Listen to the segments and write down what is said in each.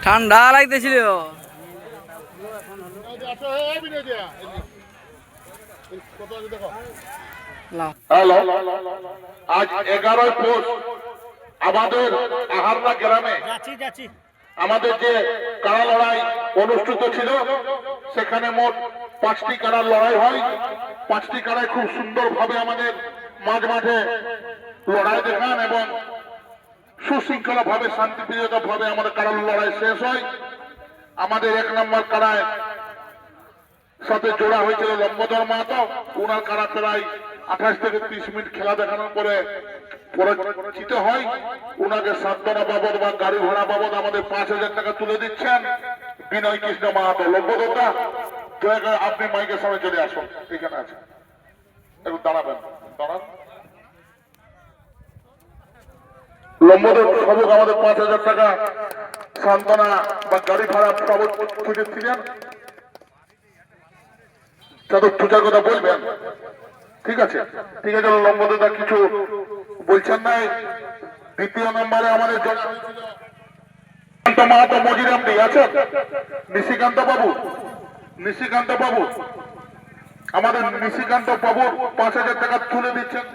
ঠান্ডা লাগতেছিল। আজ 11 পৌষ আমাদের আহারনা গ্রামে আমাদের যে কাড়া লড়াই অনুষ্ঠিত ছিল, সেখানে মোট 5টি কাড়ার লড়াই হয়। 5টি কাড়াই খুব সুন্দরভাবে আমাদের মাঠে লড়াই দেখান এবং সুশৃঙ্খলা ভাবে শান্তিপ্রিয়তা ভাবে আমাদের কাড়ার লড়াই শেষ হয়। আমাদের 1 নম্বর কাড়ায় সাথে জোড়া হয়েছিল লম্বোদর মাহাতো। ওনার কাড়া প্রায় 28 থেকে 30 মিনিট খেলা দেখানোর পরে পরিচিত হয়। ওনাকে সান্ত্বনা বাবদ বা গাড়ি ভাড়া বাবদ আমাদের 5,000 টাকা তুলে দিচ্ছেন বিনয় কৃষ্ণ মাহাতো। লম্বোদরটা আপনি মাইকের সামনে চলে আসুন, এখানে আছে, একটু দাঁড়াবেন, দাঁড়ান। লম্বোদর সবক আমাদের 5,000 টাকা সান্ত্বনা বা গাড়ি ভাড়া বাবদ তুলেছিলেন। তাদের পূজার কথা বলবেন, ঠিক আছে, ঠিক আছে। লম্বোদরদা কিছু বলছেন নাই। 2য় নম্বরে আমাদের মাহাতো মজিরামদি আছেন, নিশিকান্ত বাবু আমাদের নিশিকান্ত বাবু 5,000 টাকা তুলে দিচ্ছেন।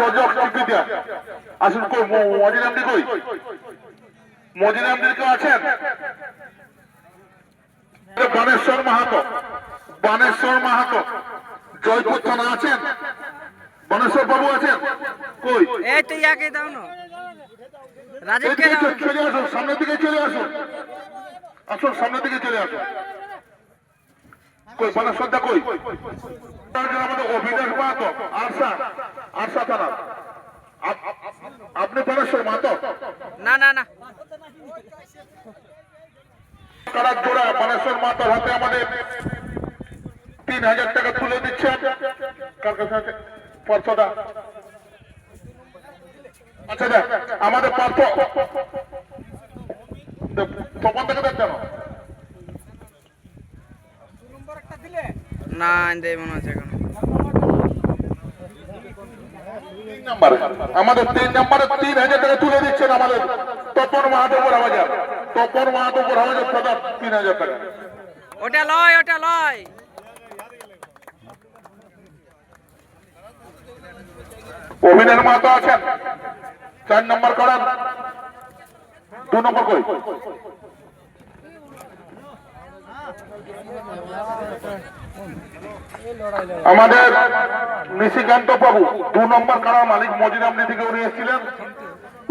রজক চিকিৎসা আসুন, মজিরামদি কই? মজিরামদির কেউ আছেন? বানেশ্বর মাহাতো জয়পুর থানা আছেন। বানেশ্বর বাবু আছেন কই? এই তো ইয়াকে দাও না, রাজীবকে দাও। চলে আসুন, সামনের দিকে চলে আসুন, আসুন সামনের দিকে চলে আসুন। কই বানেশ্বরদা কই? আমাদের অভিনাশ মাহাতো আরসা থানা। আপনি বানেশ্বর মাহাতো? না না না, কারার জোড়া বানেশ্বর মাতার হাতে আমাদের 3,000 টাকা তুলে দিচ্ছে। কার কাছে আছে পার্থদা? আচ্ছা দেখ আমাদের পার্থ তপন থেকে দেখছেন না মনে হচ্ছে এখন আমাদের 3 নম্বরে 3,000 টাকা তুলে দিচ্ছেন আমাদের তপন মাহাতো বাজার। 3,000 টাকা। ওটা লয়। অভিনয় মাহাতো আছেন 4 নম্বর করান। 2 নম্বর কই? আমাদের নিশিকান্ত বাবু 2 নম্বর কাড়ার মালিক মজিরামদি থেকে উনি এসেছিলেন।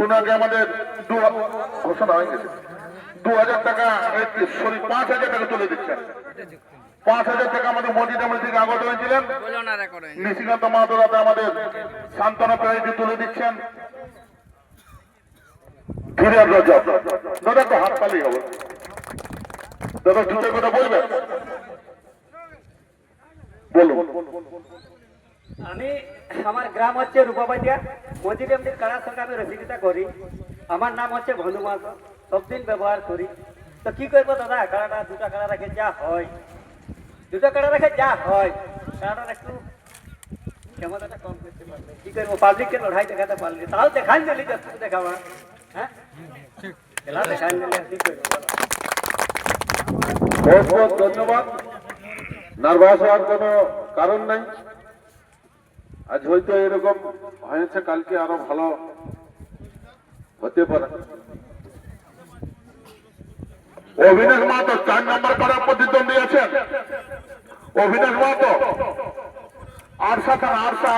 উনাকে আমাদের ঘোষণা হয়ে গেছে 2,000 টাকা, সরি 5,000 টাকা তুলে দিচ্ছেন। 5,000 টাকা আমাদের মজিরামদি থেকে আগত হয়েছিলেন। নিশিকান্ত মাহাতো রাতে আমাদের সান্ত্বনা প্রাইজ তুলে দিচ্ছেন। ধীরেন রজক দাদা তো হাত পালেই হবে, দাদা দুটোর কথা বলবেন, বলুন। আমি আমার গ্রাম হচ্ছে রূপাবাটিয়া। মজিরামদির কাড়ার সঙ্গে আমি রসিকতা করি। আমার নাম হচ্ছে ভনু মাহাতো, সবদিন ব্যবহার করি। তো কি করবো দাদা, কাড়াটা 2টা কাড়া রেখে যা হয়, 2টা কাড়া রেখে যা হয়, কাড়াটার একটু ক্ষমতাটা কম করতে পারলে কি করবো, পাবলিককে লড়াই দেখাতে পারলি তাও দেখাই দিলি, যতটুকু দেখাবা। হ্যাঁ খেলা দেখাই দিলে কি করবো? বহুত বহুত ধন্যবাদ। নার্ভাস হওয়ার কোনো কারণ নাই। আজ হয়তো এরকম হয়েছে, কালকে আরো ভালো হতে পারে। অভিনাশ মাহাতো 4 নম্বর করার প্রতিদ্বন্দ্বী আছেন। অভিনাশ মাহাতো আরসা থানা, ARSA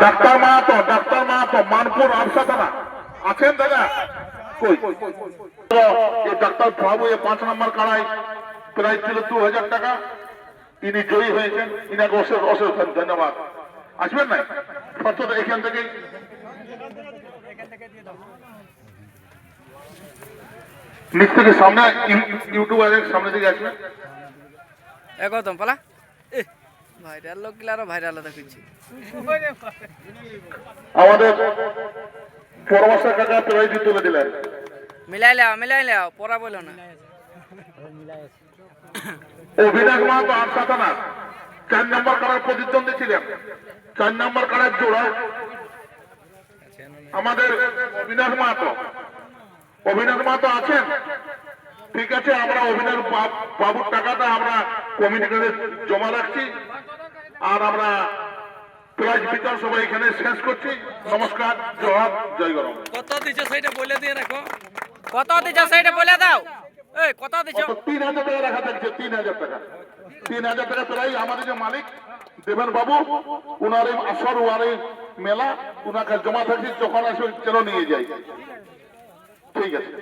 doctor Mahato Manpur ARSA থানা আছেন দাদা কই? ডাক্তার বাবু 5 নম্বর কাড়াই প্রাইজ ছিল 2,000 টাকা। তিনি জয়ী হয়েছেন, ইনাকে অশেষ অশেষ ধন্যবাদ। আসবেন না সত্যতা এখান থেকে নিচ থেকে সামনে ইউটিউবারের সামনে দিকে আসবেন। একদম পালা ভাইরাল লোক আরো ভাইরাল দেখাচ্ছি। আমাদের পরমাশা কাকা প্রাইজ তুলে দিলেন। মিলাই লাও পড়া বলো না। অভিনাশ মাহাতো আটটা থানা 4 নম্বর কারার প্রতিদ্বন্দ্বী ছিলেন। 4 নম্বর কারার জোড়া আমাদের অভিনাশ মাহাতো আছেন? ঠিক আছে, আমরা অভিনাশ বাবুর টাকাটা আমরা কমিটিতে জমা রাখছি, আর আমরা প্রাইজ বিতরণ সবাই এখানে শেষ করছি। নমস্কার, জয় জয় গরম। কত দিছো সেটা বলে দিয়ে রাখো। কত দিছো সেটা বলে দাও। এই কত দিছো? 3000 টাকা রাখা থাকছে। 3000 টাকা। 3000 টাকা প্রাইজ আমাদের যে মালিক দেবেন বাবু, উনার এই আসর ওয়ার এই মেলা উনাকে জমা থাকছে, যখন আসবে চলো নিয়ে যাই। ঠিক আছে।